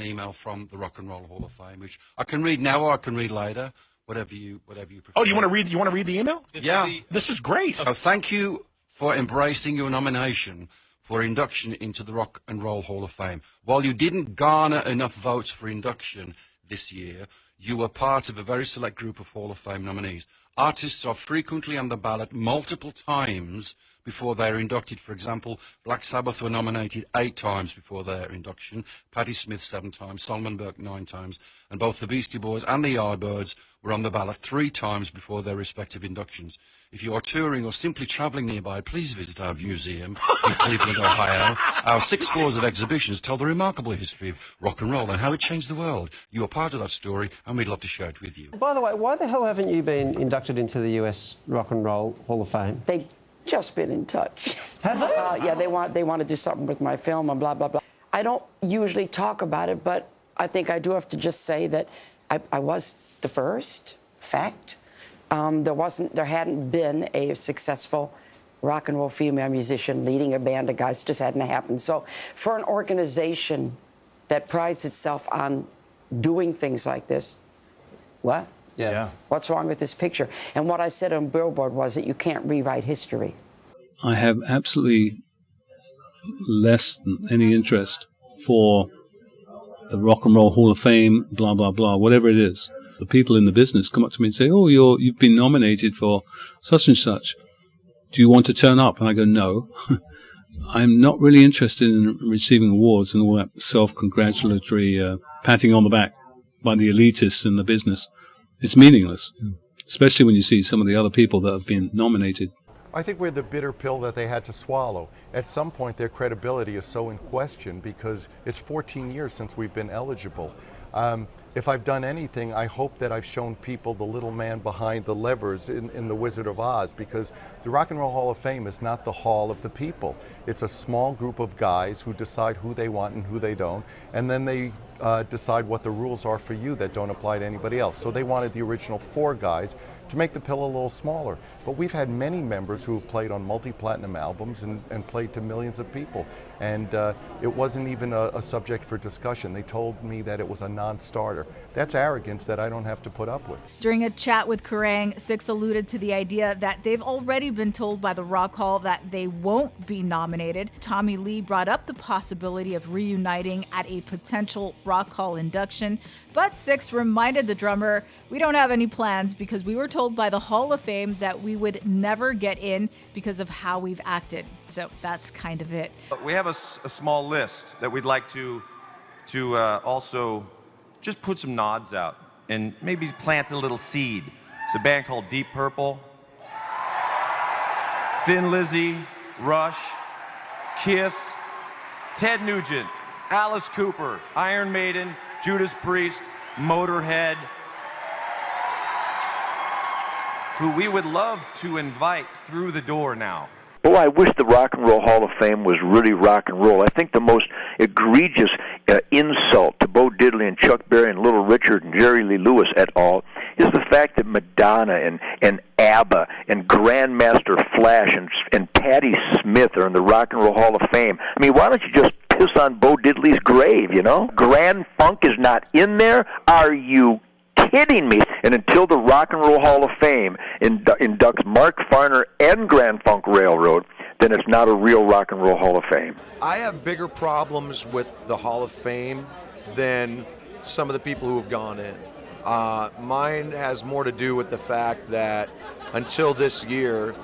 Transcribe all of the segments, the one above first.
email from the Rock and Roll Hall of Fame, which I can read now or I can read later, whatever you prefer. Oh, you want to read? You want to read the email? This is great. So thank you for embracing your nomination for induction into the Rock and Roll Hall of Fame. While you didn't garner enough votes for induction this year, you were part of a very select group of Hall of Fame nominees. Artists are frequently on the ballot multiple times before they are inducted. For example, Black Sabbath were nominated 8 times before their induction, Patti Smith 7 times, Solomon Burke 9 times, and both the Beastie Boys and the Yardbirds were on the ballot 3 times before their respective inductions. If you are touring or simply travelling nearby, please visit our museum in Cleveland, Ohio. Our 6 floors of exhibitions tell the remarkable history of rock and roll and how it changed the world. You are part of that story, and we'd love to share it with you. By the way, why the hell haven't you been inducted into the US Rock and Roll Hall of Fame? They've just been in touch. Have they? Yeah, they want to do something with my film and blah, blah, blah. I don't usually talk about it, but I think I do have to just say that I was the first, fact. There hadn't been a successful rock and roll female musician leading a band of guys. Just hadn't happened. So for an organization that prides itself on doing things like this, what? Yeah. What's wrong with this picture? And what I said on Billboard was that you can't rewrite history. I have absolutely less than any interest for the Rock and Roll Hall of Fame, blah, blah, blah, whatever it is. The people in the business come up to me and say, oh, you've been nominated for such and such. Do you want to turn up? And I go, no. I'm not really interested in receiving awards and all that self-congratulatory patting on the back by the elitists in the business. It's meaningless, especially when you see some of the other people that have been nominated. I think we're the bitter pill that they had to swallow. At some point, their credibility is so in question because it's 14 years since we've been eligible. If I've done anything, I hope that I've shown people the little man behind the levers in The Wizard of Oz, because the Rock and Roll Hall of Fame is not the hall of the people. It's a small group of guys who decide who they want and who they don't, and then they decide what the rules are for you that don't apply to anybody else. So they wanted the original 4 guys to make the pill a little smaller. But we've had many members who have played on multi-platinum albums and played to millions of people. And it wasn't even a subject for discussion. They told me that it was a non-starter. That's arrogance that I don't have to put up with. During a chat with Kerrang, Six alluded to the idea that they've already been told by the Rock Hall that they won't be nominated. Tommy Lee brought up the possibility of reuniting at a potential Rock Hall induction, but Six reminded the drummer, we don't have any plans because we were told by the Hall of Fame that we would never get in because of how we've acted. So that's kind of it. We have a small list that we'd like to also just put some nods out and maybe plant a little seed. It's a band called Deep Purple, Thin Lizzy, Rush, Kiss, Ted Nugent, Alice Cooper, Iron Maiden, Judas Priest, Motorhead, who we would love to invite through the door now. Oh, I wish the Rock and Roll Hall of Fame was really rock and roll. I think the most egregious insult to Bo Diddley and Chuck Berry and Little Richard and Jerry Lee Lewis et al. Is the fact that Madonna and ABBA and Grandmaster Flash and Patti Smith are in the Rock and Roll Hall of Fame. I mean, why don't you just piss on Bo Diddley's grave, you know? Grand Funk is not in there? Are you kidding me? And until the Rock and Roll Hall of Fame inducts Mark Farner and Grand Funk Railroad, then it's not a real Rock and Roll Hall of Fame. I have bigger problems with the Hall of Fame than some of the people who have gone in. Mine has more to do with the fact that until this year,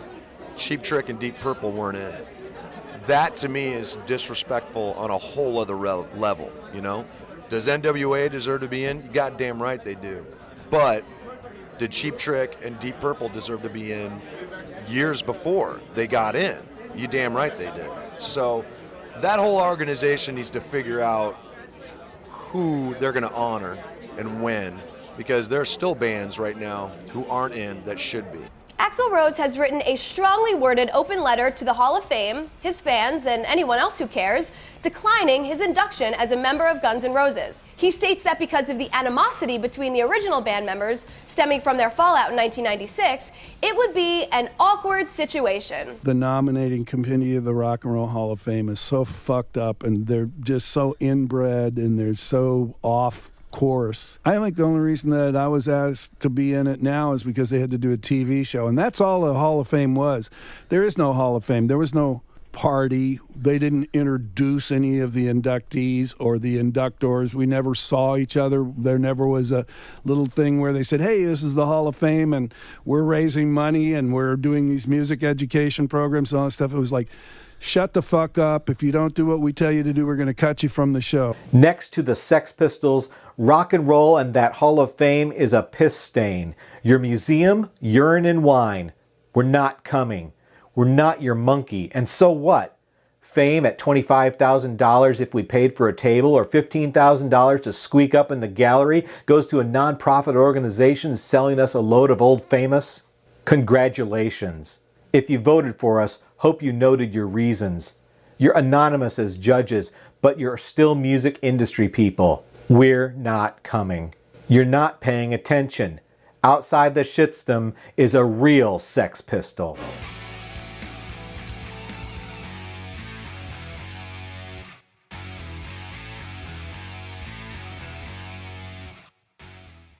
Cheap Trick and Deep Purple weren't in. That to me is disrespectful on a whole other level, you know? Does NWA deserve to be in? Goddamn right they do. But did Cheap Trick and Deep Purple deserve to be in years before they got in? You damn right they did. So that whole organization needs to figure out who they're going to honor and when, because there are still bands right now who aren't in that should be. Axl Rose has written a strongly worded open letter to the Hall of Fame, his fans, and anyone else who cares, declining his induction as a member of Guns N' Roses. He states that because of the animosity between the original band members stemming from their fallout in 1996, it would be an awkward situation. The nominating committee of the Rock and Roll Hall of Fame is so fucked up, and they're just so inbred, and they're so off course. I think the only reason that I was asked to be in it now is because they had to do a TV show, and that's all the Hall of Fame was. There is no Hall of Fame. There was no party. They didn't introduce any of the inductees or the inductors. We never saw each other. There never was a little thing where they said, hey, this is the Hall of Fame, and we're raising money, and we're doing these music education programs and all that stuff. It was like, shut the fuck up. If you don't do what we tell you to do, we're going to cut you from the show. Next to the Sex Pistols, rock and roll and that Hall of Fame is a piss stain. Your museum, urine and wine. We're not coming. We're not your monkey. And so what? Fame at $25,000 if we paid for a table, or $15,000 to squeak up in the gallery goes to a non-profit organization selling us a load of old famous? Congratulations. If you voted for us, hope you noted your reasons. You're anonymous as judges, but you're still music industry people. We're not coming. You're not paying attention. Outside the shitstorm is a real Sex Pistol.